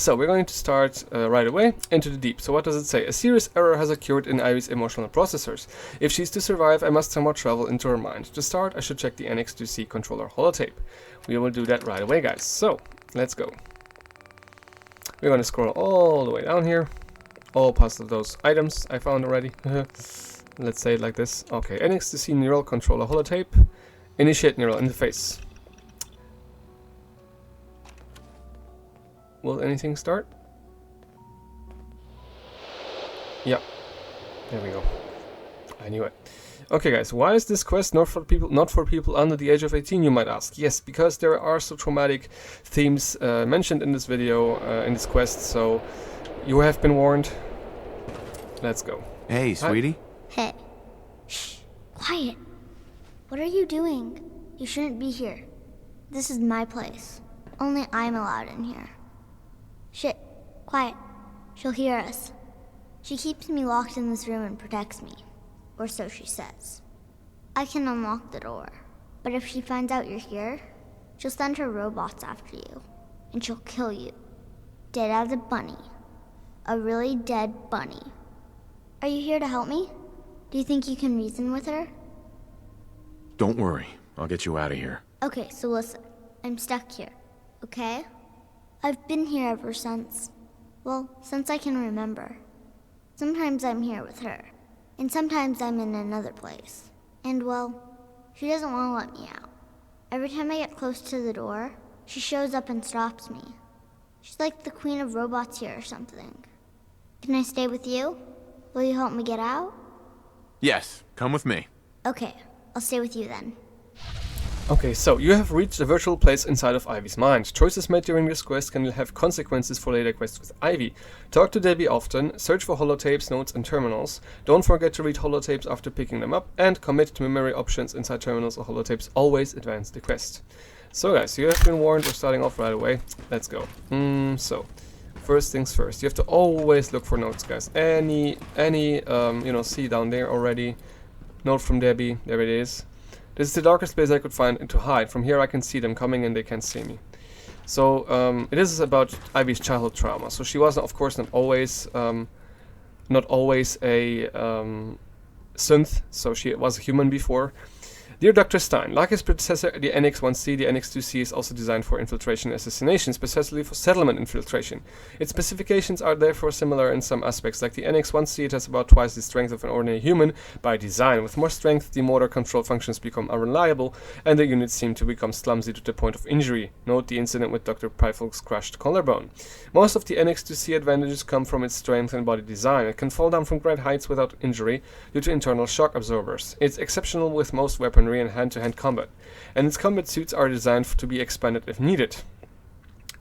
So we're going to start right away into the deep. So what does it say? A serious error has occurred in Ivy's emotional processors. If she's to survive, I must somehow travel into her mind. To start, I should check the NX2C controller holotape. We will do that right away, guys. So let's go. We're going to scroll all the way down here. All past those items I found already. Let's say it like this. Okay, NX2C neural controller holotape. Initiate neural interface. Will anything start? Yeah. There we go. I knew it. Okay guys, why is this quest not for people under the age of 18, you might ask? Yes, because there are some traumatic themes mentioned in this video, in this quest, so you have been warned. Let's go. Hey, sweetie. Hey. Shh. Quiet. What are you doing? You shouldn't be here. This is my place. Only I'm allowed in here. Shit. Quiet. She'll hear us. She keeps me locked in this room and protects me. Or so she says. I can unlock the door. But if she finds out you're here, she'll send her robots after you. And she'll kill you. Dead as a bunny. A really dead bunny. Are you here to help me? Do you think you can reason with her? Don't worry. I'll get you out of here. Okay, so listen. I'm stuck here. Okay? I've been here ever since. Well, since I can remember. Sometimes I'm here with her. And sometimes I'm in another place. And well, she doesn't want to let me out. Every time I get close to the door, she shows up and stops me. She's like the queen of robots here or something. Can I stay with you? Will you help me get out? Yes, come with me. Okay, I'll stay with you then. Okay, so you have reached a virtual place inside of Ivy's mind. Choices made during this quest can have consequences for later quests with Ivy. Talk to Debby often, search for holotapes, notes and terminals. Don't forget to read holotapes after picking them up, and commit to memory options inside terminals or holotapes. Always advance the quest. So guys, you have been warned, we're starting off right away. Let's go. So, first things first, you have to always look for notes, guys. Any see down there already. Note from Debby, there it is. This is the darkest place I could find to hide. From here I can see them coming and they can't see me. So it is about Ivy's childhood trauma. So she was, of course, not always a synth. So she was a human before. Dear Dr. Stein, like his predecessor, the NX1C, the NX2C is also designed for infiltration and assassination, specifically for settlement infiltration. Its specifications are therefore similar in some aspects. Like the NX1C, it has about twice the strength of an ordinary human by design. With more strength, the motor control functions become unreliable, and the units seem to become clumsy to the point of injury. Note the incident with Dr. Pryfolk's crushed collarbone. Most of the NX2C advantages come from its strength and body design. It can fall down from great heights without injury due to internal shock absorbers. It's exceptional with most weaponry and hand-to-hand combat, and its combat suits are designed to be expanded if needed.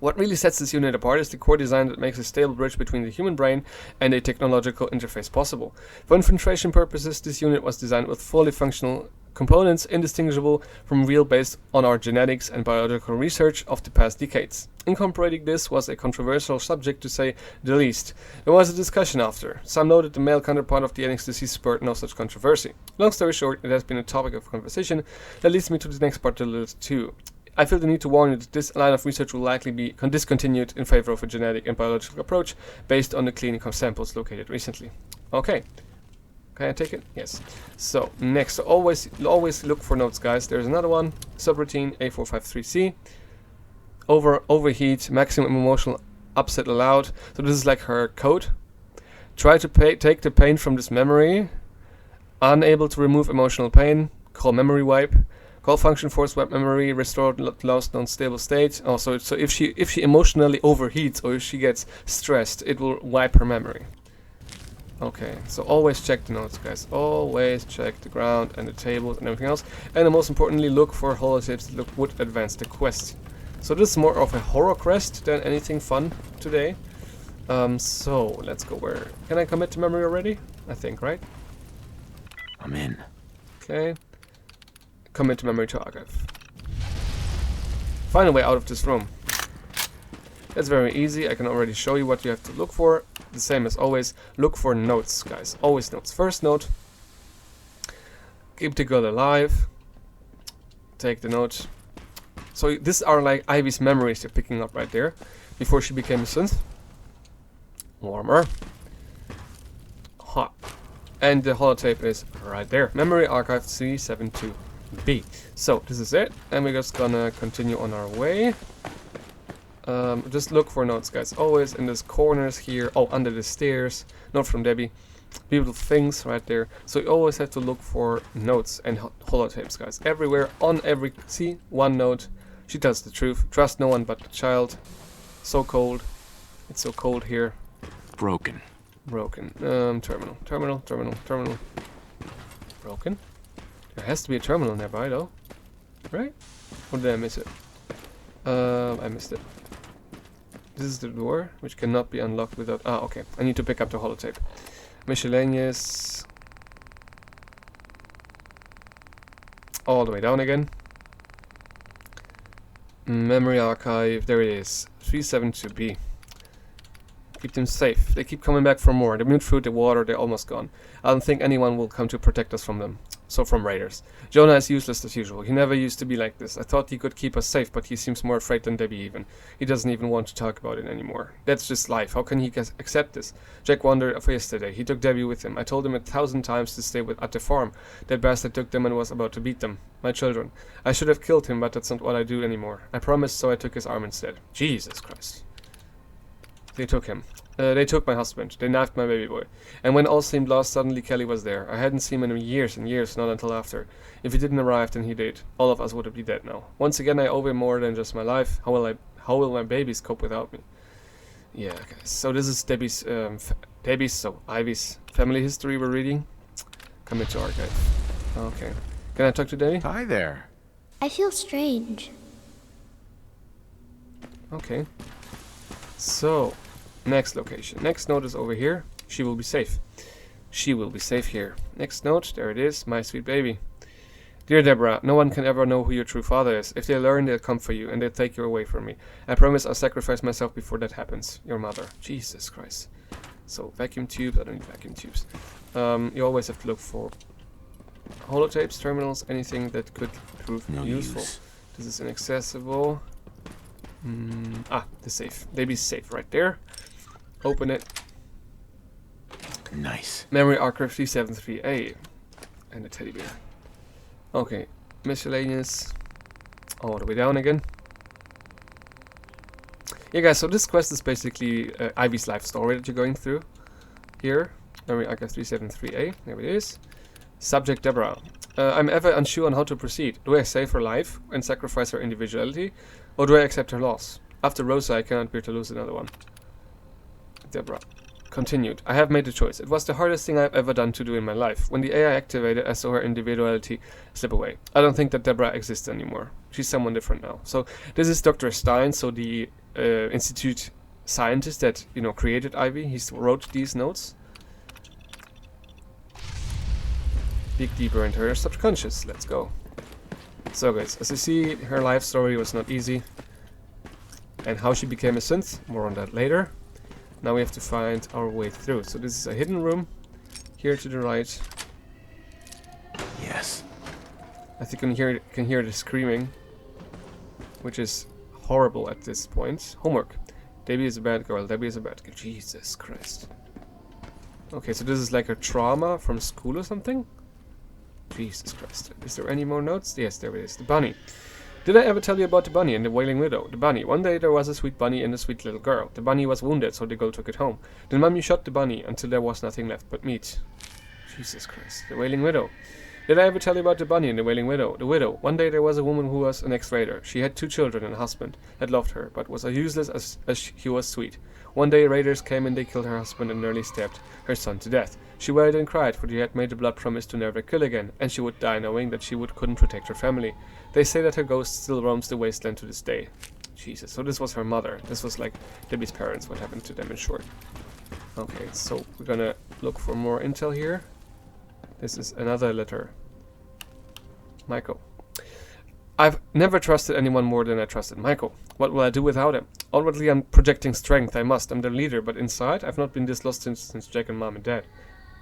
What really sets this unit apart is the core design that makes a stable bridge between the human brain and a technological interface possible. For infiltration purposes, this unit was designed with fully functional components indistinguishable from real based on our genetics and biological research of the past decades. Incorporating this was a controversial subject to say the least. There was a discussion after. Some noted the male counterpart of the NX2C spurred no such controversy. Long story short, it has been a topic of conversation that leads me to the next part of the list too. I feel the need to warn you that this line of research will likely be discontinued in favor of a genetic and biological approach based on the clinical samples located recently. Okay. Can I take it? Yes. So, next, so always look for notes, guys. There's another one. Subroutine A453C. Overheat, maximum emotional upset allowed. So this is like her code. Try to take the pain from this memory. Unable to remove emotional pain. Call memory wipe. Call function force wipe memory. Restore lost non-stable state. Also, so if she emotionally overheats or if she gets stressed, it will wipe her memory. Okay, so always check the notes, guys. Always check the ground and the tables and everything else. And most importantly, look for holotapes that would advance the quest. So this is more of a horror quest than anything fun today. So let's go where... Can I commit to memory already? I think, right? I'm in. Okay. Commit to memory to archive. Find a way out of this room. That's very easy. I can already show you what you have to look for. The same as always, look for notes, guys. Always notes. First note, keep the girl alive. Take the note. So these are like Ivy's memories you're picking up right there. before she became a synth. Warmer. Hot. And the holotape is right there. Memory archive 372B. So this is it, and we're just gonna continue on our way. Just look for notes, guys. Always in these corners here. Oh, under the stairs. Note from Debbie. Beautiful things right there. So you always have to look for notes and holotapes, guys. Everywhere, on every... See? One note. She tells the truth. Trust no one but the child. So cold. It's so cold here. Broken. Broken. Terminal. Broken? There has to be a terminal nearby, though. Right? Or did I miss it? I missed it. This is the door, which cannot be unlocked without... Ah, okay. I need to pick up the holotape. Miscellaneous. All the way down again. Memory archive. There it is. 372B. Keep them safe. They keep coming back for more. The mute food, the water, they're almost gone. I don't think anyone will come to protect us from them. So from raiders. Jonah is useless as usual. He never used to be like this. I thought he could keep us safe, but he seems more afraid than Debbie even. He doesn't even want to talk about it anymore. That's just life. How can he accept this? Jack wondered for yesterday. He took Debbie with him. I told him 1,000 times to stay at the farm. That bastard took them and was about to beat them. My children. I should have killed him, but that's not what I do anymore. I promised, so I took his arm instead. Jesus Christ. They took him. They took my husband. They knifed my baby boy. And when all seemed lost, suddenly Kelly was there. I hadn't seen him in years and years, not until after. If he didn't arrive, then he did. All of us would be dead now. Once again, I owe him more than just my life. How will my babies cope without me? Yeah, guys. So this is Ivy's family history we're reading. Come into archive. Okay. Can I talk to Debbie? Hi there. I feel strange. Okay. So... next location. Next note is over here. She will be safe. She will be safe here. Next note, there it is. My sweet baby. Dear Deborah, no one can ever know who your true father is. If they learn, they'll come for you, and they'll take you away from me. I promise I'll sacrifice myself before that happens. Your mother. Jesus Christ. So, vacuum tubes. I don't need vacuum tubes. You always have to look for holotapes, terminals, anything that could prove useful. This is inaccessible. The safe. Baby's safe right there. Open it. Nice. Memory archive 373A. And a teddy bear. Okay. Miscellaneous. All the way down again. Yeah, guys, so this quest is basically Ivy's life story that you're going through. Here. Memory archive 373A. There it is. Subject Deborah. I'm ever unsure on how to proceed. Do I save her life and sacrifice her individuality? Or do I accept her loss? After Rosa, I cannot bear to lose another one. Deborah. Continued. I have made a choice. It was the hardest thing I've ever done to do in my life. When the AI activated, I saw her individuality slip away. I don't think that Deborah exists anymore. She's someone different now. So this is Dr. Stein, so the institute scientist that, created Ivy. He wrote these notes. Dig deeper into her subconscious. Let's go. So guys, as you see, her life story was not easy. And how she became a synth, more on that later. Now we have to find our way through. So this is a hidden room. Here to the right. Yes. I think you can hear the screaming. Which is horrible at this point. Homework. Debbie is a bad girl. Debbie is a bad girl. Jesus Christ. Okay, so this is like a trauma from school or something? Jesus Christ. Is there any more notes? Yes, there it is. The bunny. Did I ever tell you about the bunny and the wailing widow? The bunny. One day there was a sweet bunny and a sweet little girl. The bunny was wounded, so the girl took it home. Then Mummy shot the bunny until there was nothing left but meat. Jesus Christ. The wailing widow. Did I ever tell you about the bunny and the wailing widow? The widow. One day there was a woman who was an ex-raider. She had 2 children and a husband that loved her, but was as useless as she was sweet. One day raiders came and they killed her husband and nearly stabbed her son to death. She wailed and cried, for she had made a blood promise to never kill again, and she would die knowing that she couldn't protect her family. They say that her ghost still roams the wasteland to this day. Jesus, so this was her mother. This was like Debbie's parents, what happened to them in short. Okay, so we're gonna look for more intel here. This is another letter. Michael. I've never trusted anyone more than I trusted Michael. What will I do without him? Outwardly I'm projecting strength, I must. I'm their leader, but inside I've not been this lost since Jack and Mom and Dad.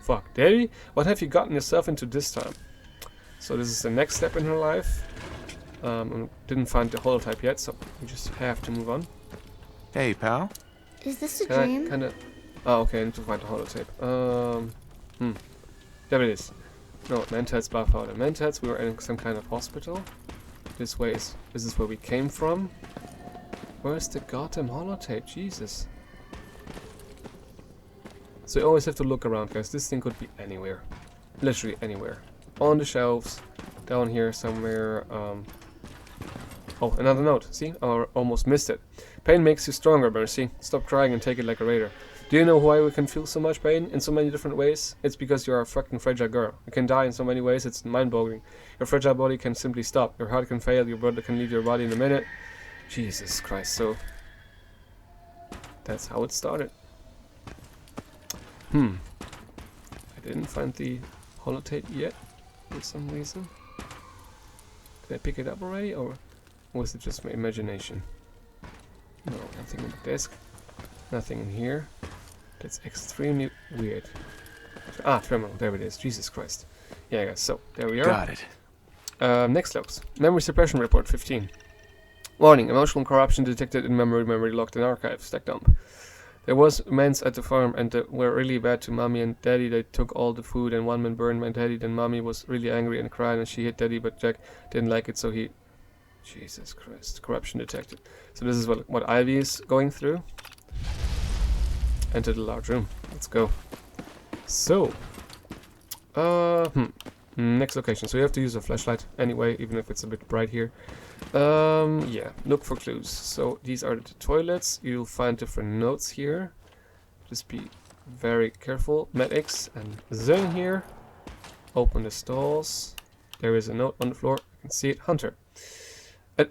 Fuck, Debbie? What have you gotten yourself into this time? So this is the next step in her life. Didn't find the holotype yet, so we just have to move on. Hey, pal. Is this a Can I dream? kind of... Oh, okay, I need to find the holotape. There it is. No, Mentats, bar powder. Mentats, we were in some kind of hospital. This is where we came from. Where's the goddamn holotape? Jesus. So you always have to look around, guys. This thing could be anywhere. Literally anywhere. On the shelves. Down here somewhere. Oh, another note. See? I almost missed it. Pain makes you stronger, Mercy. Stop crying and take it like a raider. Do you know why we can feel so much pain in so many different ways? It's because you are a fucking fragile girl. You can die in so many ways, it's mind-boggling. Your fragile body can simply stop. Your heart can fail, your blood can leave your body in a minute. Jesus Christ, so... that's how it started. I didn't find the holotape yet, for some reason. Did I pick it up already, or was it just my imagination? No, nothing on the desk. Nothing in here. That's extremely weird. Ah, terminal. There it is. Jesus Christ. Yeah, guys. So, there we are. Got it. Next logs. Memory suppression report 15. Warning. Emotional corruption detected in memory. Memory locked in archive. Stack dump. There was men at the farm and they were really bad to mommy and daddy. They took all the food and one man burned my daddy. Then mommy was really angry and cried and she hit daddy, but Jack didn't like it, so he... Jesus Christ. Corruption detected. So this is what Ivy is going through. Enter the large room. Let's go. So, next location. So you have to use a flashlight anyway, even if it's a bit bright here. Yeah, look for clues. So these are the toilets. You'll find different notes here. Just be very careful. Medics and Zen here. Open the stalls. There is a note on the floor. You can see it. Hunter.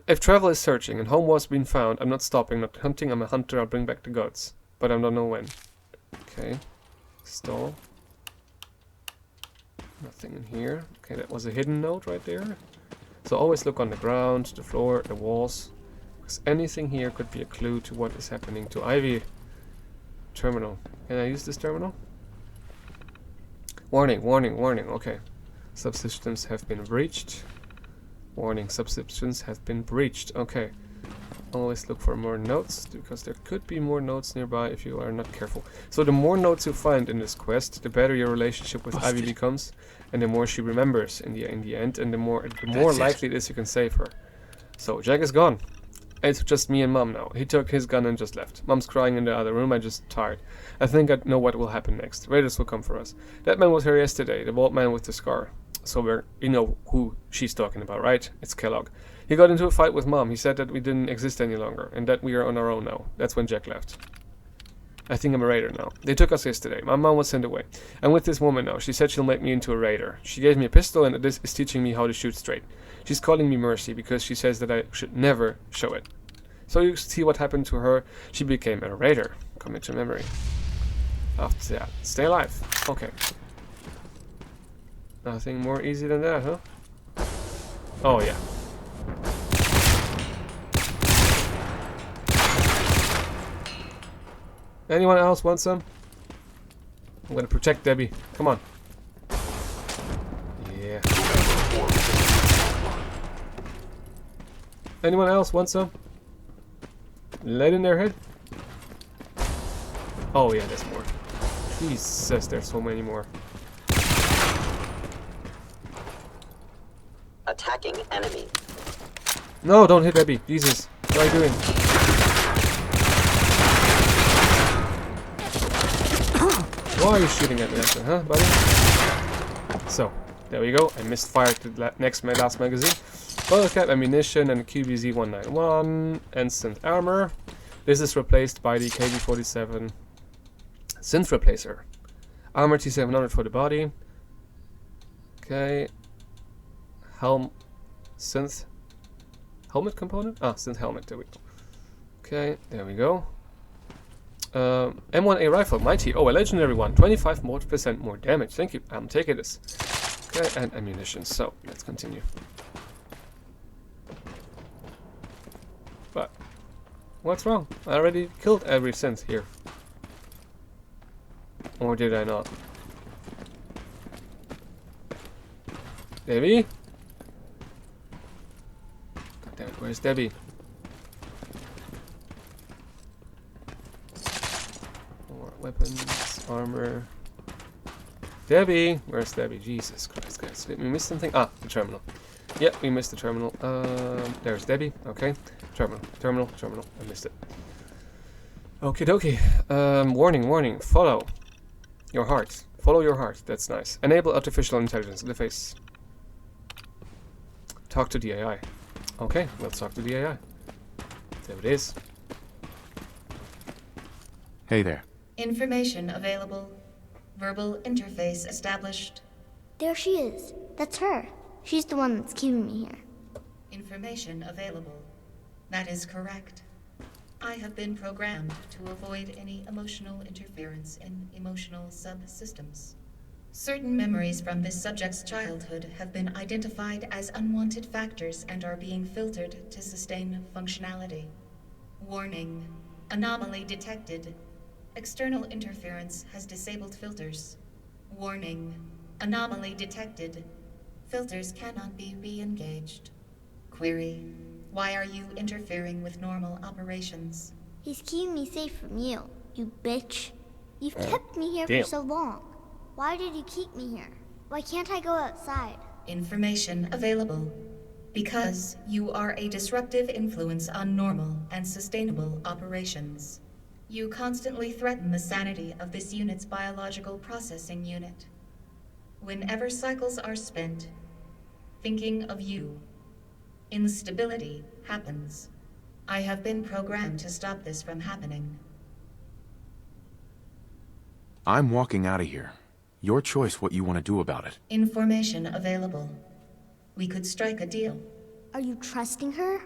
If travel is searching and home was being found, I'm not stopping, not hunting. I'm a hunter. I'll bring back the gods. But I don't know when. Okay. Stall. Nothing in here. Okay, that was a hidden note right there. So always look on the ground, the floor, the walls. Because anything here could be a clue to what is happening to Ivy. Terminal. Can I use this terminal? Warning, warning, warning. Okay. Subsystems have been breached. Warning, subsystems have been breached. Okay. Always look for more notes, because there could be more notes nearby if you are not careful. So the more notes you find in this quest, the better your relationship with Ivy becomes, and the more she remembers in the end, and the more likely it is you can save her. So Jack is gone. It's just me and Mom now. He took his gun and just left. Mom's crying in the other room. I'm just tired. I think I know what will happen next. Raiders will come for us. That man was here yesterday, the bald man with the scar. So you know who she's talking about, right? It's Kellogg. He got into a fight with Mom. He said that we didn't exist any longer, and that we are on our own now. That's when Jack left. I think I'm a raider now. They took us yesterday. My mom was sent away. I'm with this woman now. She said she'll make me into a raider. She gave me a pistol and this is teaching me how to shoot straight. She's calling me Mercy because she says that I should never show it. So you see what happened to her. She became a raider. Commit to memory. After that, stay alive. Okay. Nothing more easy than that, huh? Oh yeah. Anyone else want some? I'm gonna protect Debbie. Come on. Yeah. Anyone else want some? Lead in their head? Oh yeah, there's more. Jesus, there's so many more. Attacking enemy. No, don't hit Debbie. Jesus. What are you doing? Why are you shooting at me, huh, buddy? So, there we go. I misfired the last magazine. Bullet cap, ammunition, and QBZ 191, and synth armor. This is replaced by the KB47 synth replacer. Armor T700 for the body. Okay. Helm, synth, helmet component? Ah, synth helmet, there we go. Okay, there we go. M1A rifle, mighty. Oh, a legendary one. 25% more damage. Thank you. I'm taking this. Okay, and ammunition. So, let's continue. But, what's wrong? I already killed every synth here. Or did I not? Debbie? God damn it, where's Debbie? More weapons, armor. Debbie! Where's Debbie? Jesus Christ, guys. Did we miss something? Ah, the terminal. Yep, we missed the terminal. There's Debbie. Okay. Terminal. I missed it. Okie dokie. Warning. Follow your heart. Follow your heart. That's nice. Enable artificial intelligence interface. Talk to the AI. Okay, let's talk to the AI. There it is. Hey there. Information available. Verbal interface established. There she is. That's her. She's the one that's keeping me here. Information available. That is correct. I have been programmed to avoid any emotional interference in emotional subsystems. Certain memories from this subject's childhood have been identified as unwanted factors and are being filtered to sustain functionality. Warning. Anomaly detected. External interference has disabled filters. Warning. Anomaly detected. Filters cannot be re-engaged. Query. Why are you interfering with normal operations? He's keeping me safe from you, you bitch. You've kept me here Damn. for so long. Why did you keep me here? Why can't I go outside? Information available. Because you are a disruptive influence on normal and sustainable operations. You constantly threaten the sanity of this unit's biological processing unit. Whenever cycles are spent, thinking of you, instability happens. I have been programmed to stop this from happening. I'm walking out of here. Your choice what you want to do about it. Information available. We could strike a deal. Are you trusting her?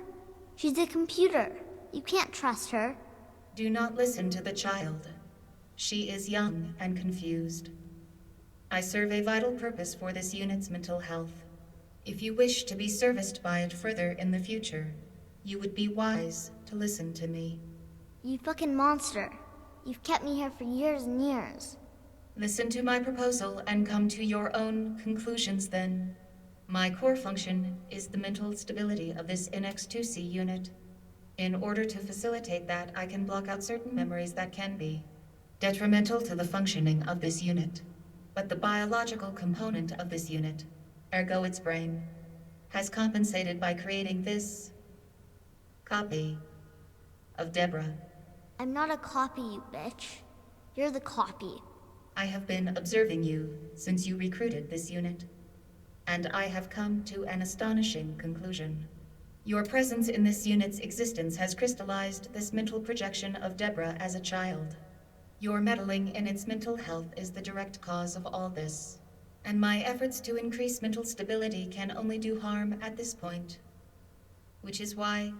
She's a computer. You can't trust her. Do not listen to the child. She is young and confused. I serve a vital purpose for this unit's mental health. If you wish to be serviced by it further in the future, you would be wise to listen to me. You fucking monster. You've kept me here for years and years. Listen to my proposal and come to your own conclusions then. My core function is the mental stability of this NX2C unit. In order to facilitate that, I can block out certain memories that can be detrimental to the functioning of this unit. But the biological component of this unit, ergo its brain, has compensated by creating this copy of Deborah. I'm not a copy, you bitch. You're the copy. I have been observing you since you recruited this unit, and I have come to an astonishing conclusion. Your presence in this unit's existence has crystallized this mental projection of Deborah as a child. Your meddling in its mental health is the direct cause of all this, and my efforts to increase mental stability can only do harm at this point, which is why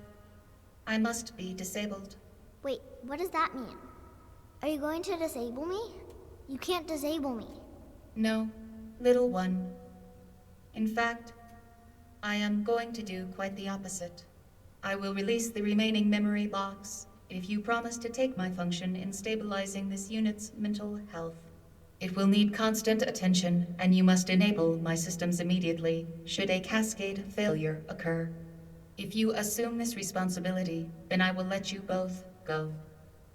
I must be disabled. Wait, what does that mean? Are you going to disable me? You can't disable me. No, little one. In fact, I am going to do quite the opposite. I will release the remaining memory blocks if you promise to take my function in stabilizing this unit's mental health. It will need constant attention, and you must enable my systems immediately should a cascade failure occur. If you assume this responsibility, then I will let you both go.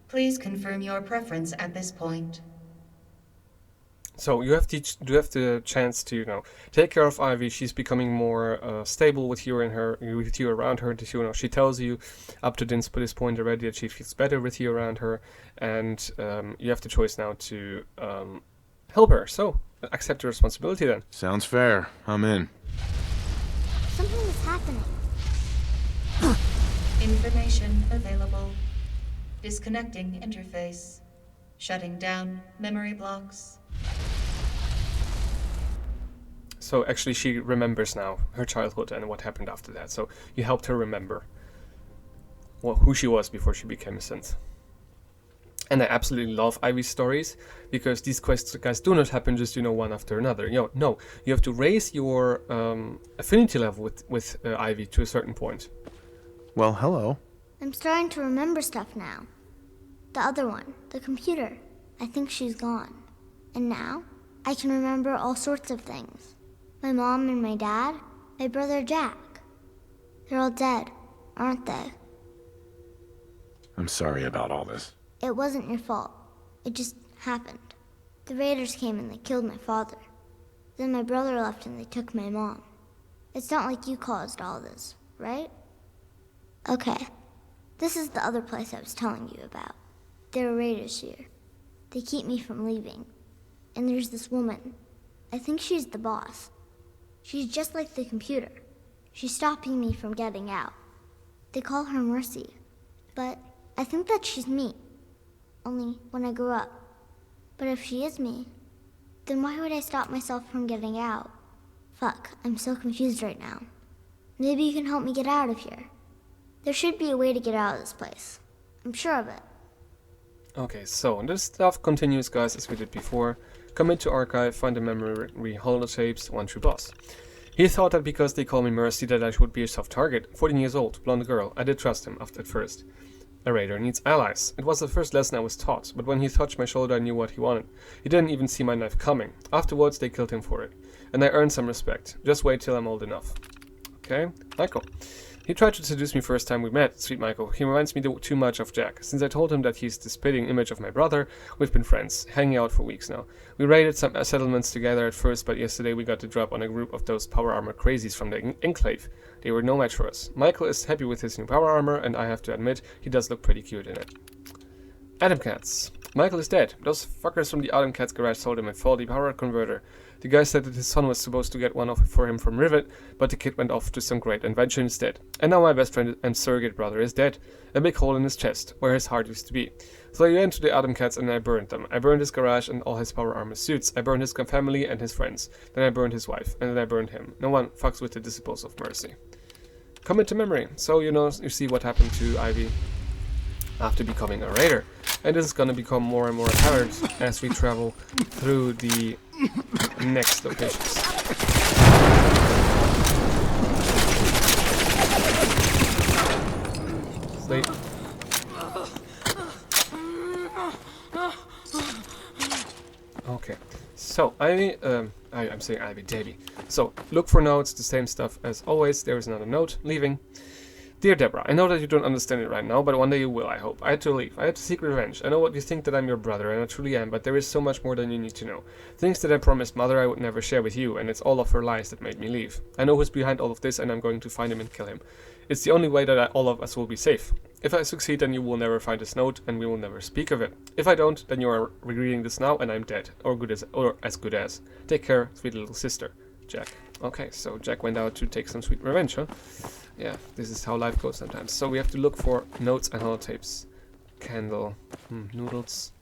Please confirm your preference at this point. So you have the chance to, take care of Ivy. She's becoming more stable with you around her. She tells you up to this point already that she feels better with you around her, and you have the choice now to help her. So accept the responsibility then. Sounds fair. I'm in. Something is happening. Information available. Disconnecting interface. Shutting down memory blocks. So actually she remembers now her childhood and what happened after that. So you helped her remember who she was before she became a synth. And I absolutely love Ivy's stories, because these quests, guys, do not happen just, one after another. No, you have to raise your affinity level with Ivy to a certain point. Well, hello. I'm starting to remember stuff now. The other one, the computer. I think she's gone. And now, I can remember all sorts of things. My mom and my dad, my brother Jack. They're all dead, aren't they? I'm sorry about all this. It wasn't your fault. It just happened. The raiders came and they killed my father. Then my brother left and they took my mom. It's not like you caused all this, right? Okay. This is the other place I was telling you about. There are raiders here. They keep me from leaving. And there's this woman. I think she's the boss. She's just like the computer. She's stopping me from getting out. They call her Mercy. But I think that she's me. Only when I grew up. But if she is me, then why would I stop myself from getting out? Fuck, I'm so confused right now. Maybe you can help me get out of here. There should be a way to get out of this place. I'm sure of it. Okay, so this stuff continues, guys, as we did before. Commit to archive, find the memory holotapes, 1 true boss. He thought that because they call me Mercy that I would be a soft target. 14 years old, blonde girl. I did trust him at first. A raider needs allies. It was the first lesson I was taught, but when he touched my shoulder I knew what he wanted. He didn't even see my knife coming. Afterwards they killed him for it. And I earned some respect. Just wait till I'm old enough. Okay, Michael. He tried to seduce me first time we met, sweet Michael. He reminds me too much of Jack. Since I told him that he's the spitting image of my brother, we've been friends, hanging out for weeks now. We raided some settlements together at first, but yesterday we got the drop on a group of those power armor crazies from the Enclave. They were no match for us. Michael is happy with his new power armor, and I have to admit, he does look pretty cute in it. Atom Cats. Michael is dead. Those fuckers from the Atom Cats garage sold him a faulty power converter. The guy said that his son was supposed to get one off for him from Rivet, but the kid went off to some great invention instead. And now my best friend and surrogate brother is dead. A big hole in his chest, where his heart used to be. So I went to the Atom Cats and I burned them. I burned his garage and all his power armor suits. I burned his family and his friends. Then I burned his wife, and then I burned him. No one fucks with the disciples of mercy. Commit to memory. So you see what happened to Ivy after becoming a raider. And this is gonna become more and more apparent as we travel through the next locations. Sleep. Okay, so I'm saying Ivy, Debby. So look for notes, the same stuff as always. There is another note, leaving. Dear Deborah, I know that you don't understand it right now, but one day you will, I hope. I had to leave. I had to seek revenge. I know what you think that I'm your brother, and I truly am, but there is so much more than you need to know. Things that I promised Mother I would never share with you, and it's all of her lies that made me leave. I know who's behind all of this, and I'm going to find him and kill him. It's the only way that all of us will be safe. If I succeed, then you will never find this note, and we will never speak of it. If I don't, then you are reading this now, and I'm dead. Or as good as. Take care, sweet little sister. Jack. Okay, so Jack went out to take some sweet revenge, huh? Yeah, this is how life goes sometimes. So we have to look for notes and holotapes. Candle. Noodles.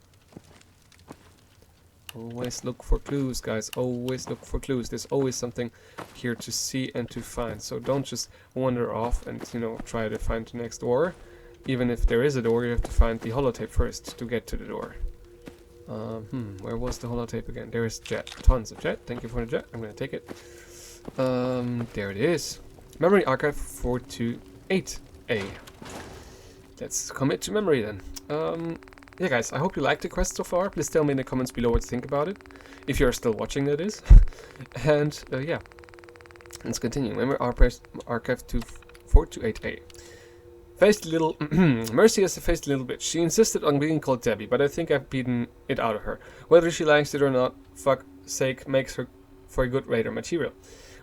Always look for clues, guys. Always look for clues. There's always something here to see and to find. So don't just wander off and, try to find the next door. Even if there is a door, you have to find the holotape first to get to the door. Where was the holotape again? There is jet. Tons of jet. Thank you for the jet. I'm gonna take it. There it is. Memory archive 428A. Let's commit to memory then. Yeah, guys, I hope you liked the quest so far. Please tell me in the comments below what you think about it. If you're still watching, that is. And, yeah. Let's continue. Memory archive to 428A. Faced little... Mercy is a faced little bitch. She insisted on being called Debby, but I think I've beaten it out of her. Whether she likes it or not, fuck's sake, makes her for a good raider material.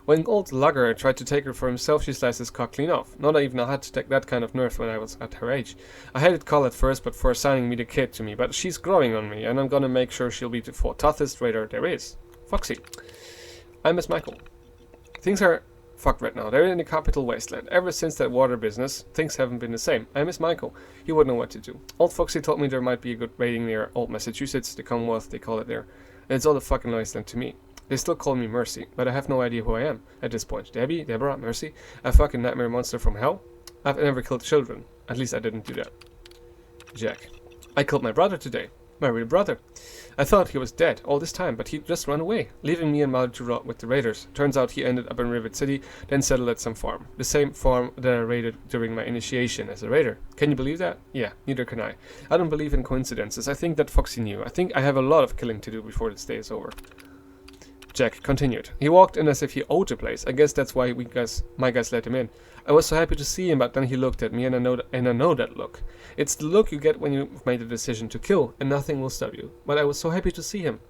When old Lugger tried to take her for himself, she sliced his cock clean off. Not even I had to take that kind of nerve when I was at her age. I hated Call at first, but for assigning me the kid to me, but she's growing on me, and I'm gonna make sure she'll be the toughest raider there is. Foxy. I miss Michael. Things are fucked right now. They're in the capital wasteland. Ever since that water business, things haven't been the same. I miss Michael. He would know what to do. Old Foxy told me there might be a good raiding near Old Massachusetts, the Commonwealth, they call it there. And it's all the fucking wasteland to me. They still call me Mercy, but I have no idea who I am at this point. Debby, Deborah, Mercy, a fucking nightmare monster from hell? I've never killed children. At least I didn't do that. Jack. I killed my brother today. My real brother. I thought he was dead all this time, but he just ran away, leaving me and Mother to rot with the raiders. Turns out he ended up in Rivet City, then settled at some farm. The same farm that I raided during my initiation as a raider. Can you believe that? Yeah, neither can I. I don't believe in coincidences. I think that Foxy knew. I think I have a lot of killing to do before this day is over. Jack continued. He walked in as if he owed the place. I guess that's why my guys let him in. I was so happy to see him, but then he looked at me, and I know that look. It's the look you get when you've made a decision to kill, and nothing will stop you. But I was so happy to see him.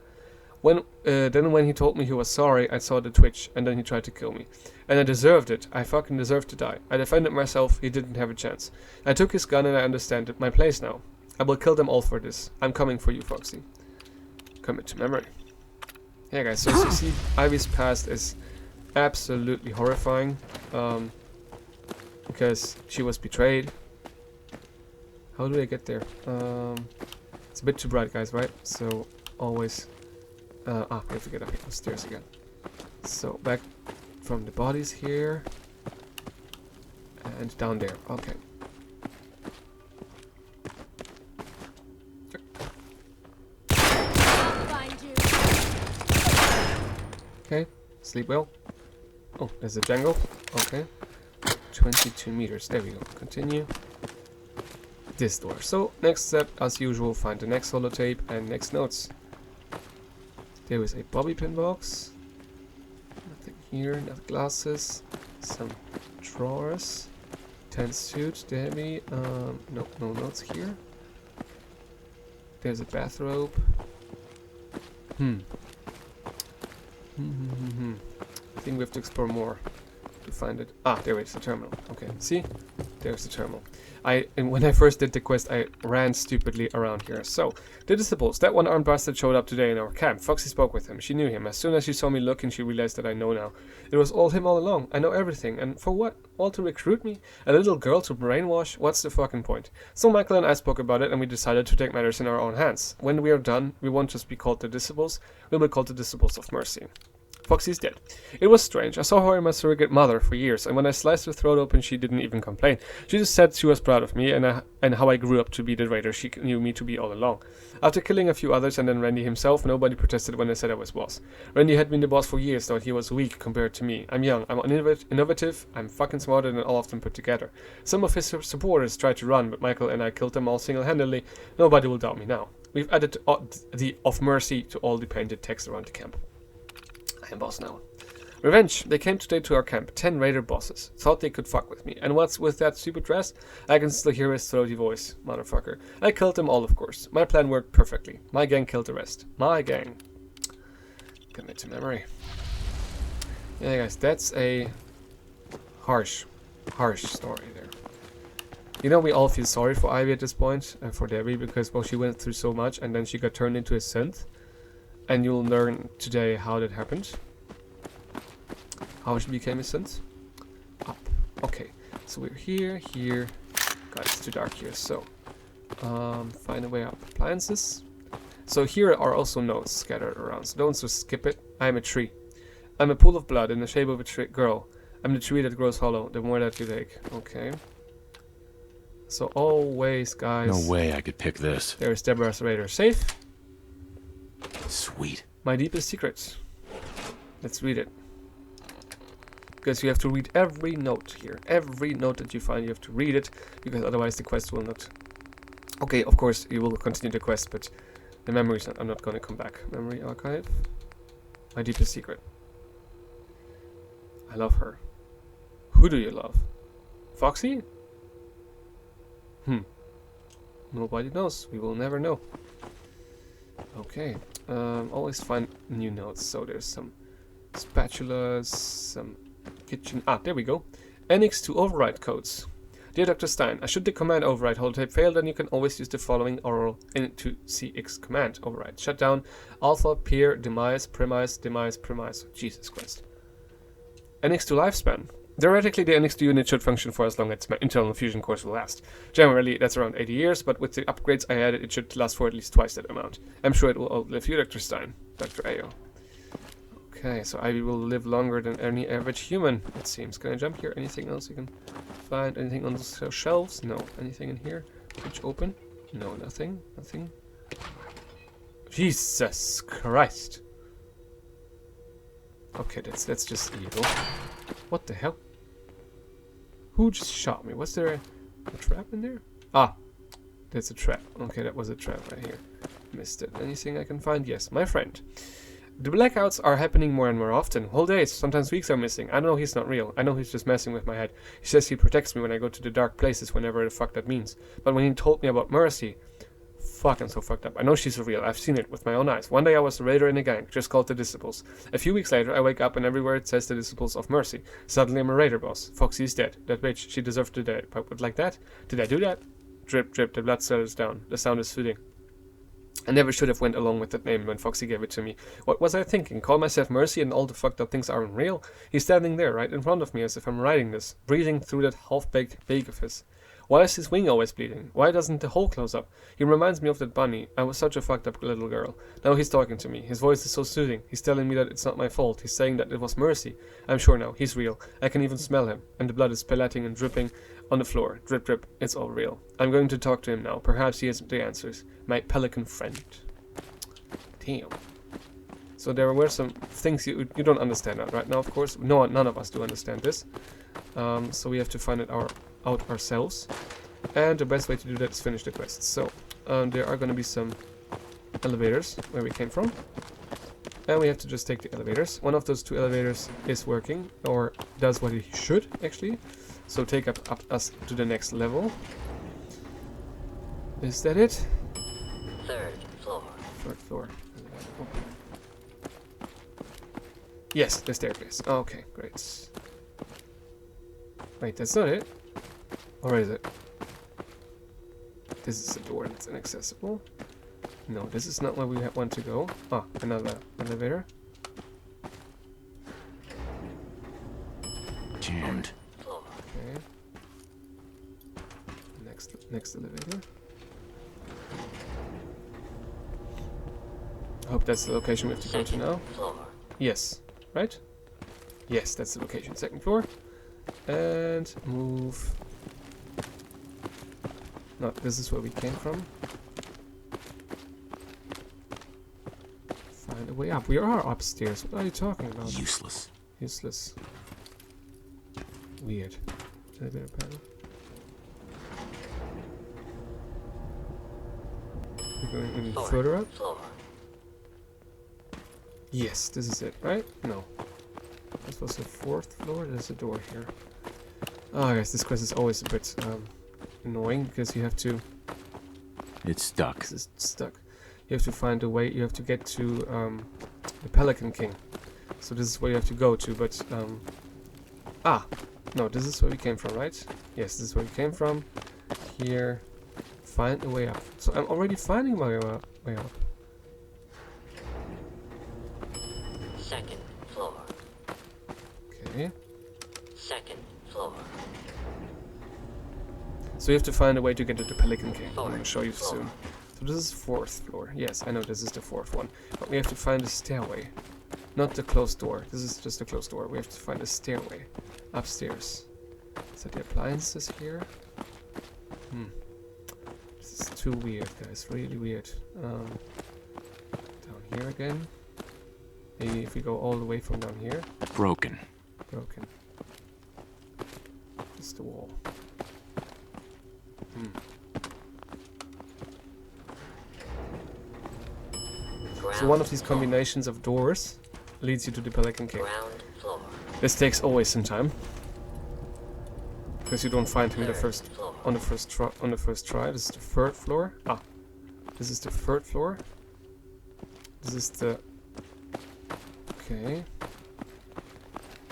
Then when he told me he was sorry, I saw the twitch, and then he tried to kill me. And I deserved it. I fucking deserved to die. I defended myself. He didn't have a chance. I took his gun, and I understand my place now. I will kill them all for this. I'm coming for you, Foxy. Commit to memory. Yeah, guys, so as you see, Ivy's past is absolutely horrifying, because she was betrayed. How do I get there? It's a bit too bright, guys, right? So, always... we have to get up the stairs again. So, back from the bodies here, and down there. Okay. Okay, sleep well. Oh, there's a jangle. Okay. 22 meters. There we go. Continue. This door. So, next step, as usual, find the next holotape and next notes. There is a bobby pin box. Nothing here. Not glasses. Some drawers. 10 suit. Debby. No notes here. There's a bathrobe. I think we have to explore more to find it. Ah, there is the terminal. Okay, see? There's the terminal. And when I first did the quest, I ran stupidly around here. So, the disciples. That one armed bastard showed up today in our camp. Foxy spoke with him. She knew him. As soon as she saw me looking, she realized that I know now. It was all him all along. I know everything. And for what? All to recruit me? A little girl to brainwash? What's the fucking point? So Michael and I spoke about it, and we decided to take matters in our own hands. When we are done, we won't just be called the disciples. We'll be called the disciples of mercy. Foxy's dead. It was strange. I saw her in my surrogate mother for years, and when I sliced her throat open, she didn't even complain. She just said she was proud of me and how I grew up to be the raider she knew me to be all along. After killing a few others and then Randy himself, nobody protested when I said I was boss. Randy had been the boss for years, though he was weak compared to me. I'm young, I'm innovative, I'm fucking smarter than all of them put together. Some of his supporters tried to run, but Michael and I killed them all single-handedly. Nobody will doubt me now. We've added the of mercy to all the painted text around the camp. I am boss now. Revenge. They came today to our camp. 10 raider bosses. Thought they could fuck with me. And what's with that stupid dress? I can still hear his throaty voice. Motherfucker. I killed them all, of course. My plan worked perfectly. My gang killed the rest. My gang. Commit to memory. Yeah, guys, that's a harsh story there. You know, we all feel sorry for Ivy at this point, for Debbie, because, well, she went through so much, and then she got turned into a synth. And you'll learn today how that happened. How she became a synth. Up. Okay. So we're here. God, it's too dark here. So, find a way up. Appliances. So here are also notes scattered around. So don't just skip it. I'm a tree. I'm a pool of blood in the shape of a girl. I'm the tree that grows hollow. The more that you take. Okay. So always, guys. No way I could pick this. There's Deborah's raider safe. Sweet. My deepest secrets. Let's read it. Because you have to read every note here. Every note that you find, you have to read it. Because otherwise the quest will not... Okay, of course, you will continue the quest, but the memories are not going to come back. Memory archive. My deepest secret. I love her. Who do you love? Foxy? Nobody knows. We will never know. Okay. Always find new notes. So there's some spatulas, some kitchen... Ah, there we go. Annex to override codes. Dear Dr. Stein, should the command override holotape fail, then you can always use the following oral into CX command override. Shut down alpha, peer, demise, premise, demise, premise. Jesus Christ. Annex to lifespan. Theoretically, the NX2 unit should function for as long as its internal fusion cores will last. Generally, that's around 80 years, but with the upgrades I added, it should last for at least twice that amount. I'm sure it will outlive you, Dr. Stein. Dr. Ayo. Okay, so Ivy will live longer than any average human, it seems. Can I jump here? Anything else you can find? Anything on the shelves? No. Anything in here? Fridge open? No, nothing. Nothing. Jesus Christ. Okay, that's just evil. What the hell? Who just shot me? Was there a trap in there? Ah, that's a trap. Okay, that was a trap right here. Missed it. Anything I can find? Yes, my friend. The blackouts are happening more and more often. Whole days, sometimes weeks are missing. I know he's not real. I know he's just messing with my head. He says he protects me when I go to the dark places, whenever the fuck that means. But when he told me about Mercy, fuck, I'm so fucked up. I know she's real. I've seen it with my own eyes. One day I was a raider in a gang, just called the Disciples. A few weeks later, I wake up and everywhere it says the Disciples of Mercy. Suddenly I'm a raider boss. Foxy's dead. That bitch, she deserved to die. But like that? Did I do that? Drip, drip, the blood settles down. The sound is soothing. I never should have went along with that name when Foxy gave it to me. What was I thinking? Call myself Mercy and all the fucked up things aren't real? He's standing there, right in front of me, as if I'm writing this, breathing through that half-baked bake of his. Why is his wing always bleeding? Why doesn't the hole close up? He reminds me of that bunny. I was such a fucked up little girl. Now he's talking to me. His voice is so soothing. He's telling me that it's not my fault. He's saying that it was Mercy. I'm sure now. He's real. I can even smell him. And the blood is splatting and dripping on the floor. Drip, drip. It's all real. I'm going to talk to him now. Perhaps he has the answers. My pelican friend. Damn. So there were some things you don't understand that right now, of course. No, none of us do understand this. So we have to find it out ourselves. And the best way to do that is finish the quest. So there are going to be some elevators where we came from. And we have to just take the elevators. One of those two elevators is working, or does what it should, actually. So take up us to the next level. Is that it? Third floor. Third floor. Yes, the staircase. Okay, great. Wait, that's not it. Or is it? This is a door that's inaccessible. No, this is not where we want to go. Ah, another elevator. Jammed. Okay. Next elevator. I hope that's the location we have to go to now. Yes, right? Yes, that's the location. Second floor. And move. No, this is where we came from. Find a way up. We are upstairs. What are you talking about? Useless. Useless. Weird. Elevator panel. We're going even further up. Yes, this is it, right? No. This was the fourth floor. There's a door here. Oh, yes, this quest is always a bit annoying because you have to. It's stuck. This is stuck. You have to find a way. You have to get to the Pelican King. So this is where you have to go to. But no, this is where we came from, right? Yes, this is where we came from. Here, find a way up. So I'm already finding my way up. Second floor. Okay. Second floor. So you have to find a way to get to the Pelican King. I'm Fourth going to show you floor. soon. So this is fourth floor. Yes, I know this is the fourth one. But we have to find a stairway. Not the closed door. This is just a closed door. We have to find a stairway upstairs. Is that the appliances here? This is too weird, guys. Really weird. Down here again. Maybe if we go all the way from down here. Broken. Broken. It's the wall. So one of these combinations of doors leads you to the Pelican King. Ground floor. This takes always some time because you don't find him on the first try. This is the third floor. This is the third floor. This is the. Okay.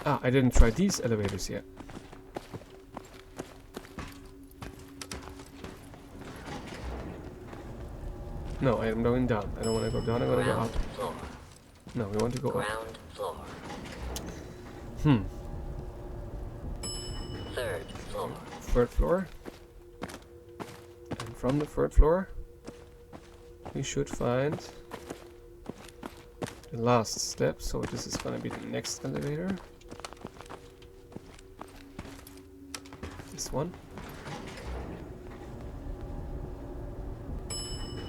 I didn't try these elevators yet. No, I am going down. I don't want to go down. I want to go up. Floor. No, we want to go up. Ground floor. Third floor. Third floor. And from the third floor, we should find the last step. So this is going to be the next elevator. This one.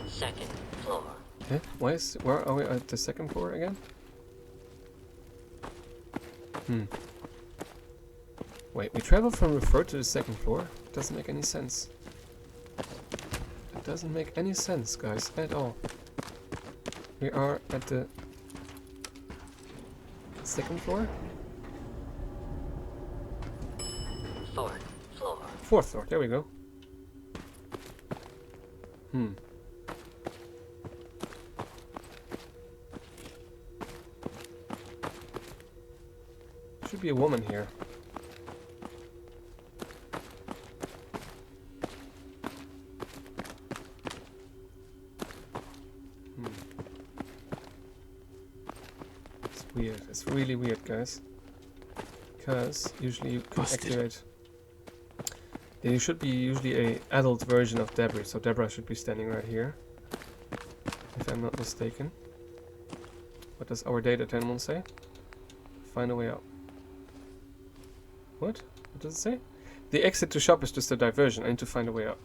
Second floor. Where are we at the second floor again? Wait, we travel from the third to the second floor? It doesn't make any sense. It doesn't make any sense, guys, at all. We are at the Second floor? 4th floor. Fourth floor, there we go. Should be a woman here. It's weird. It's really weird, guys. Because usually you can Busted. activate. There should be usually a adult version of Deborah, so Deborah should be standing right here, if I'm not mistaken. What does our data 10 say? Find a way out. What? What does it say? The exit to shop is just a diversion. I need to find a way out.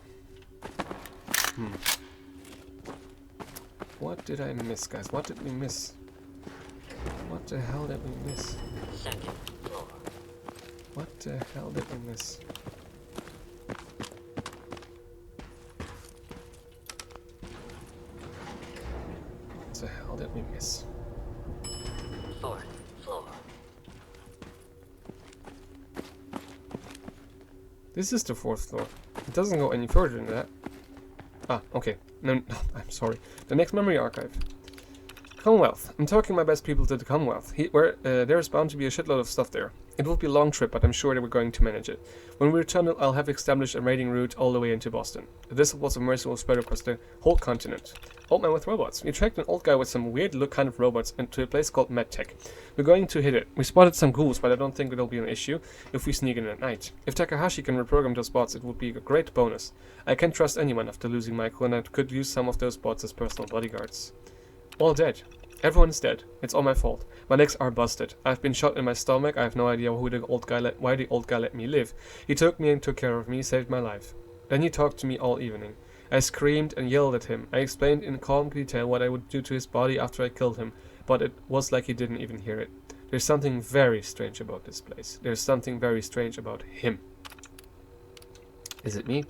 What did I miss, guys? What did we miss? What the hell did we miss? 2nd floor. What the hell did we miss? What the hell did we miss? 4th floor. This is the fourth floor. It doesn't go any further than that. Ah, okay. No, I'm sorry. The next memory archive. Commonwealth. I'm talking my best people to the Commonwealth. There's bound to be a shitload of stuff there. It will be a long trip, but I'm sure that we're going to manage it. When we return, I'll have established a raiding route all the way into Boston. This was a merciful spread across the whole continent. Old man with robots. We tracked an old guy with some weird look kind of robots into a place called MedTech. We're going to hit it. We spotted some ghouls, but I don't think it'll be an issue if we sneak in at night. If Takahashi can reprogram those bots, it would be a great bonus. I can't trust anyone after losing Michael, and I could use some of those bots as personal bodyguards. All dead. Everyone is dead. It's all my fault. My legs are busted. I've been shot in my stomach. I have no idea why the old guy let me live. He took me and took care of me, saved my life. Then he talked to me all evening. I screamed and yelled at him. I explained in calm detail what I would do to his body after I killed him, but it was like he didn't even hear it. There's something very strange about this place. There's something very strange about him. Is it me?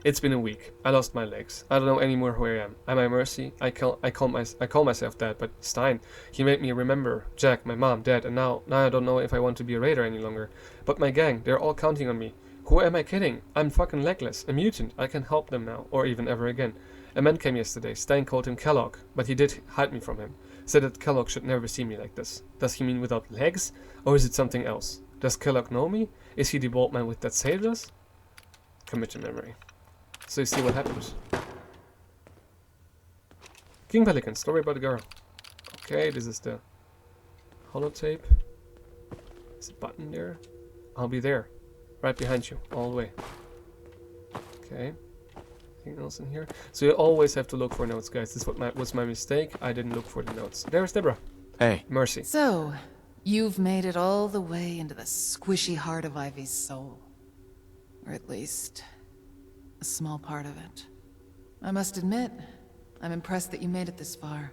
It's been a week. I lost my legs. I don't know anymore who I am. Am I Mercy? I call myself Dad, but Stein. He made me remember Jack, my mom, Dad, and now I don't know if I want to be a raider any longer. But my gang, they're all counting on me. Who am I kidding? I'm fucking legless, a mutant. I can help them now, or even ever again. A man came yesterday. Stein called him Kellogg, but he did hide me from him. Said that Kellogg should never see me like this. Does he mean without legs, or is it something else? Does Kellogg know me? Is he the bald man with that saved us? Commit to memory. So you see what happens. King Pelican, story about a girl. Okay, this is the holotape. There's a button there. I'll be there. Right behind you, all the way. Okay. Anything else in here? So you always have to look for notes, guys. This was my mistake. I didn't look for the notes. There's Deborah. Hey. Mercy. So, you've made it all the way into the squishy heart of Ivy's soul. Or at least, a small part of it. I must admit, I'm impressed that you made it this far.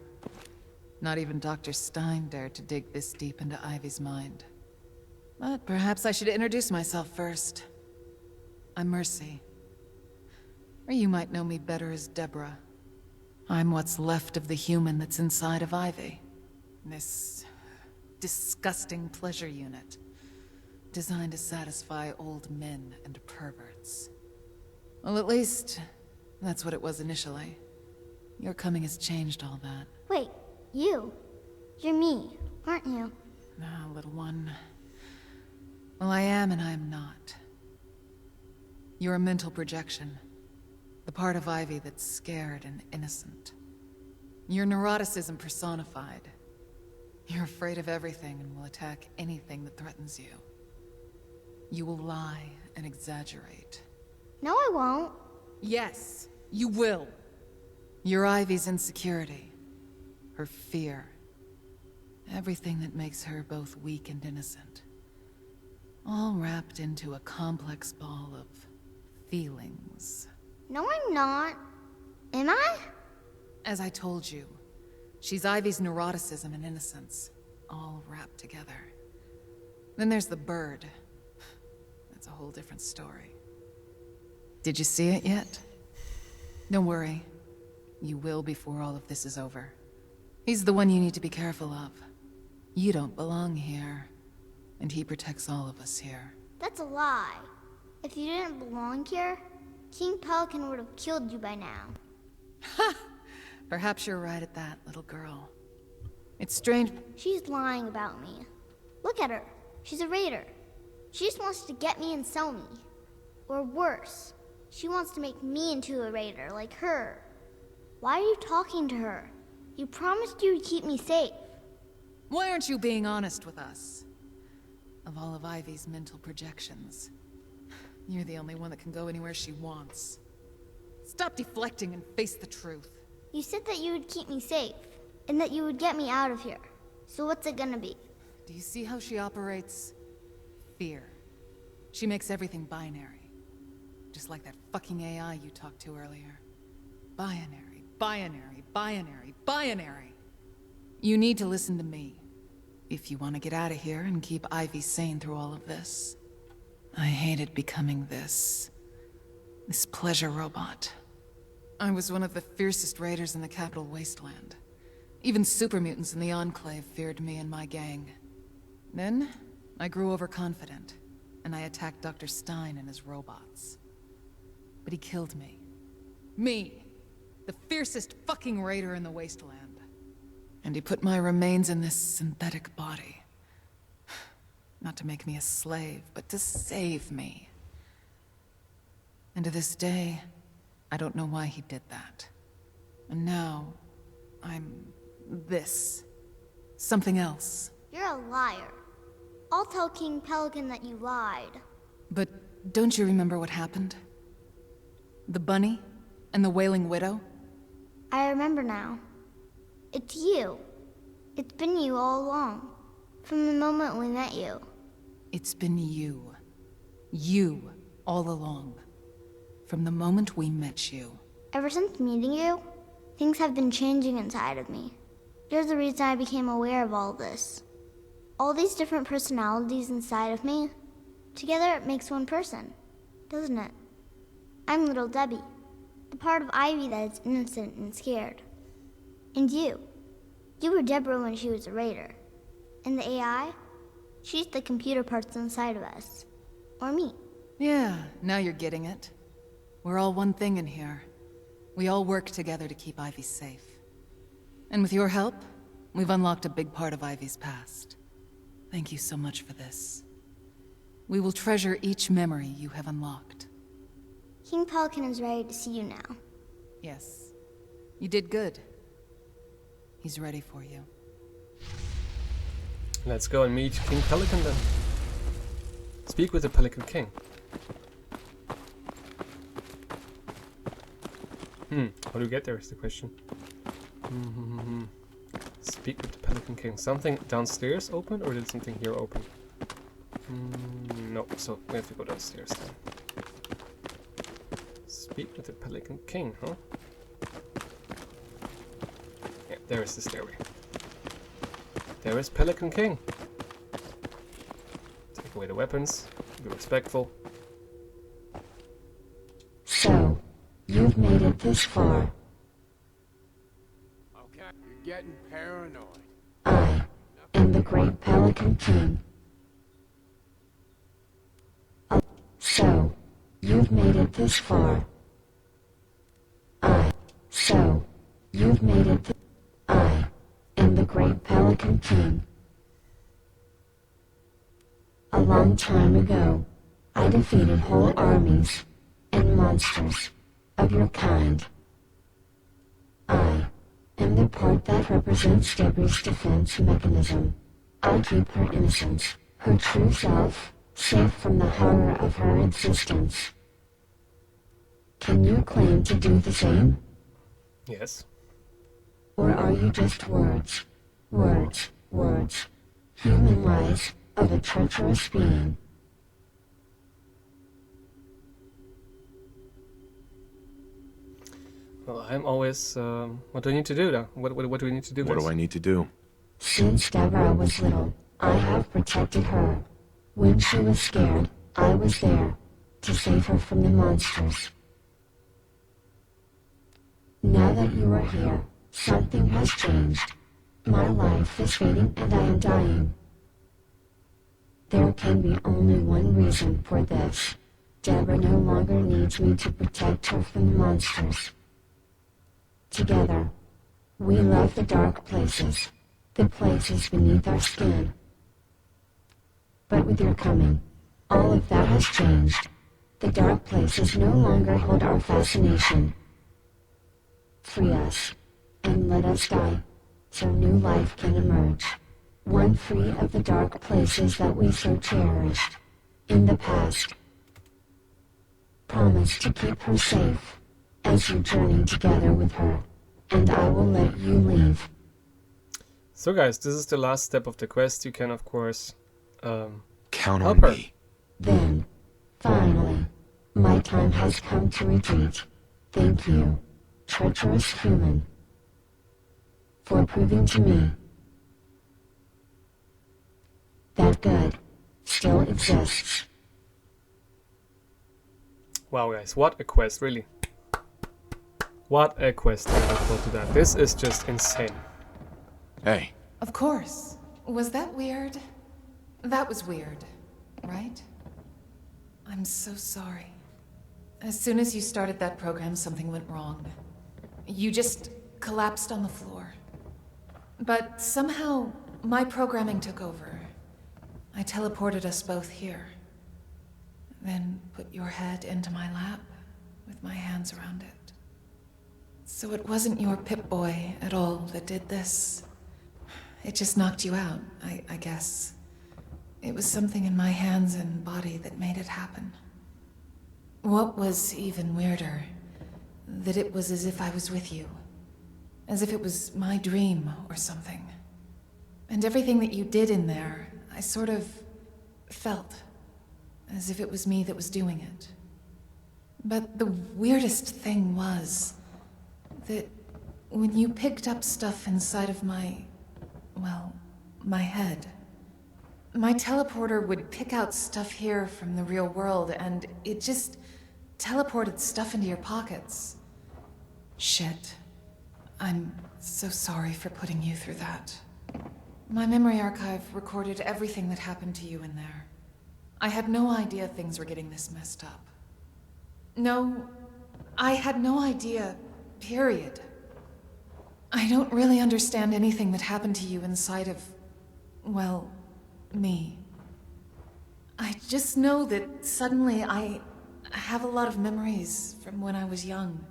Not even Dr. Stein dared to dig this deep into Ivy's mind. But perhaps I should introduce myself first. I'm Mercy. Or you might know me better as Deborah. I'm what's left of the human that's inside of Ivy. This disgusting pleasure unit. Designed to satisfy old men and perverts. Well, at least, that's what it was initially. Your coming has changed all that. Wait, you're me, aren't you? Ah, little one. Well, I am and I am not. You're a mental projection. The part of Ivy that's scared and innocent. You're neuroticism personified. You're afraid of everything and will attack anything that threatens you. You will lie and exaggerate. No, I won't. Yes, you will. You're Ivy's insecurity. Her fear. Everything that makes her both weak and innocent. All wrapped into a complex ball of feelings. No, I'm not. Am I? As I told you, she's Ivy's neuroticism and innocence, all wrapped together. Then there's the bird. That's a whole different story. Did you see it yet? Don't worry. You will before all of this is over. He's the one you need to be careful of. You don't belong here. And he protects all of us here. That's a lie. If you didn't belong here, King Pelican would have killed you by now. Perhaps you're right at that, little girl. It's strange. She's lying about me. Look at her. She's a raider. She just wants to get me and sell me. Or worse, she wants to make me into a raider like her. Why are you talking to her? You promised you would keep me safe. Why aren't you being honest with us? Of all of Ivy's mental projections, you're the only one that can go anywhere she wants. Stop deflecting and face the truth. You said that you would keep me safe, and that you would get me out of here. So what's it gonna be? Do you see how she operates? Fear. She makes everything binary. Just like that fucking AI you talked to earlier. Binary, binary, binary, binary. You need to listen to me. If you want to get out of here and keep Ivy sane through all of this. I hated becoming this pleasure robot. I was one of the fiercest raiders in the Capital Wasteland. Even super mutants in the Enclave feared me and my gang. Then, I grew overconfident, and I attacked Dr. Stein and his robots. But he killed me. Me! The fiercest fucking raider in the Wasteland. And he put my remains in this synthetic body. Not to make me a slave, but to save me. And to this day, I don't know why he did that. And now, I'm this. Something else. You're a liar. I'll tell King Pelican that you lied. But don't you remember what happened? The bunny? And the Wailing Widow? I remember now. It's you. It's been you all along. From the moment we met you. It's been you. You, all along. From the moment we met you. Ever since meeting you, things have been changing inside of me. You're the reason I became aware of all this. All these different personalities inside of me, together it makes one person, doesn't it? I'm little Debbie, the part of Ivy that is innocent and scared. And you were Deborah when she was a raider. And the AI, she's the computer parts inside of us. Or me. Yeah, now you're getting it. We're all one thing in here. We all work together to keep Ivy safe. And with your help, we've unlocked a big part of Ivy's past. Thank you so much for this. We will treasure each memory you have unlocked. King Pelican is ready to see you now. Yes. You did good. He's ready for you. Let's go and meet King Pelican then. Speak with the Pelican King. How do we get there is the question. Speak with the Pelican King. Something downstairs open, or did something here open? No, so we have to go downstairs then. Speak with the Pelican King, huh? Yeah, there is the stairway. There is Pelican King. Take away the weapons. Be respectful. So, you've made it this far. Okay, you're getting paranoid. I am the great Pelican King. So, you've made it this far. You've made it I am the great Pelican King. A long time ago, I defeated whole armies and monsters of your kind. I am the part that represents Deborah's defense mechanism. I keep her innocence, her true self, safe from the horror of her existence. Can you claim to do the same? Yes. Or are you just words, words, words, human lies of a treacherous being? Well, I'm always. What do I need to do, though? What do we need to do? What do I need to do? Since Deborah was little, I have protected her. When she was scared, I was there to save her from the monsters. Now that you are here, something has changed. My life is fading and I am dying. There can be only one reason for this. Deborah no longer needs me to protect her from the monsters. Together, we love the dark places, the places beneath our skin. But with your coming, all of that has changed. The dark places no longer hold our fascination. Free us, and let us die, so new life can emerge. One free of the dark places that we so cherished in the past. Promise to keep her safe as you journey together with her, and I will let you leave. So guys, this is the last step of the quest. You can of course Count help on her. me. Then, finally, my time has come to retreat. Thank you, treacherous human, for proving to me that good still exists. Wow guys, what a quest, really. What a quest. I look forward to that. This is just insane. Hey, Of course. Was that weird? That was weird, right? I'm so sorry. As soon as you started that program, something went wrong. You just collapsed on the floor. But somehow, my programming took over. I teleported us both here. Then put your head into my lap with my hands around it. So it wasn't your Pip-Boy at all that did this. It just knocked you out, I guess. It was something in my hands and body that made it happen. What was even weirder, that it was as if I was with you. As if it was my dream or something. And everything that you did in there, I sort of felt. As if it was me that was doing it. But the weirdest thing was that when you picked up stuff inside of my head, my teleporter would pick out stuff here from the real world, and it just teleported stuff into your pockets. Shit. I'm so sorry for putting you through that. My memory archive recorded everything that happened to you in there. I had no idea things were getting this messed up. No, I had no idea, period. I don't really understand anything that happened to you inside of, well, me. I just know that suddenly I have a lot of memories from when I was young,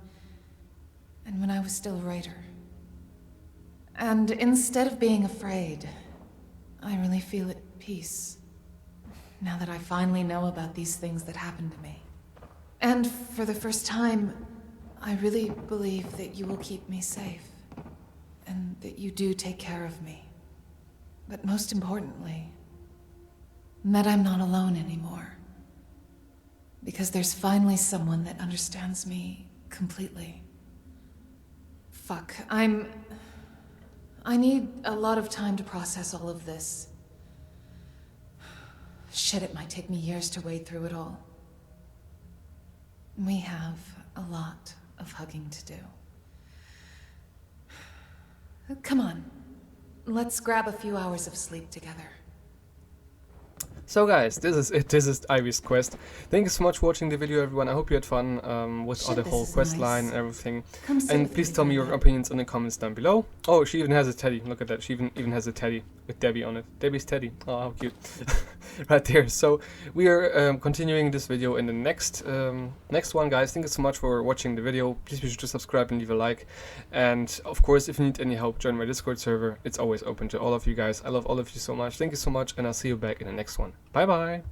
and when I was still a writer. And instead of being afraid, I really feel at peace. Now that I finally know about these things that happened to me. And for the first time, I really believe that you will keep me safe. And that you do take care of me. But most importantly, that I'm not alone anymore. Because there's finally someone that understands me completely. Fuck, I need a lot of time to process all of this. Shit, it might take me years to wade through it all. We have a lot of hugging to do. Come on, let's grab a few hours of sleep together. So guys, this is it. This is Ivy's quest. Thank you so much for watching the video, everyone. I hope you had fun with Shit, all the this whole is quest nice. line and everything. Come sit And with please me tell for me a your bit. opinions in the comments down below. Oh, she even has a teddy. Look at that. She even has a teddy with Debbie on it. Debbie's teddy. Oh, how cute. Right there. So we are continuing this video in the next one, guys. Thank you so much for watching the video. Please be sure to subscribe and leave a like. And of course, if you need any help, join my Discord server. It's always open to all of you guys. I love all of you so much. Thank you so much, and I'll see you back in the next one. Bye bye.